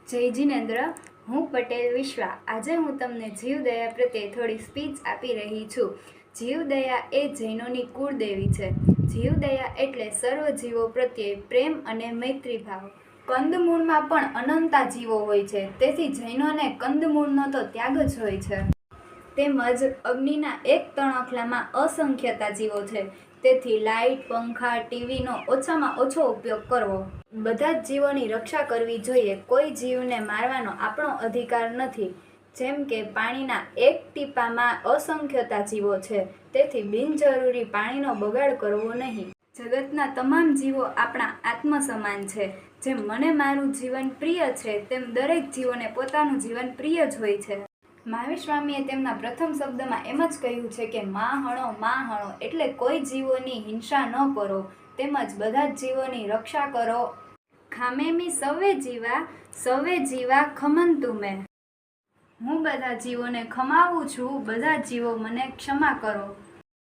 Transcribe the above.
જય જિનેન્દ્ર, હું પટેલ વિશ્વા. આજે હું તમને જીવદયા પ્રત્યે થોડી સ્પીચ આપી રહી છું. જીવદયા એ જૈનોની કુળદેવી છે. જીવદયા એટલે સર્વ જીવો પ્રત્યે પ્રેમ અને મૈત્રી ભાવ. કંદમૂળમાં પણ અનંતા જીવો હોય છે, તેથી જૈનોને કંદમૂળનો તો ત્યાગ જ હોય છે. તેમજ અગ્નિના એક તણખલામાં અસંખ્યતા જીવો છે, તેથી લાઇટ, પંખા, ટીવીનો ઓછામાં ઓછો ઉપયોગ કરવો. બધા જ જીવોની રક્ષા કરવી જોઈએ. કોઈ જીવને મારવાનો આપણો અધિકાર નથી. જેમ કે પાણીના એક ટીપામાં અસંખ્યતા જીવો છે, તેથી બિનજરૂરી પાણીનો બગાડ કરવો નહીં. જગતના તમામ જીવો આપણા આત્મ સમાન છે. જેમ મને મારું જીવન પ્રિય છે, તેમ દરેક જીવોને પોતાનું જીવન પ્રિય જ હોય છે. મહાવીર સ્વામીએ તેમના પ્રથમ શબ્દમાં એમ જ કહ્યું છે કે માં હણો, એટલે કોઈ જીવોની હિંસા ન કરો, તેમજ બધા જ જીવોની રક્ષા કરો. ખામેમી સવે જીવા ખમંતુ મેં. હું બધા જીવોને ખમાવું છું, બધા જીવો મને ક્ષમા કરો.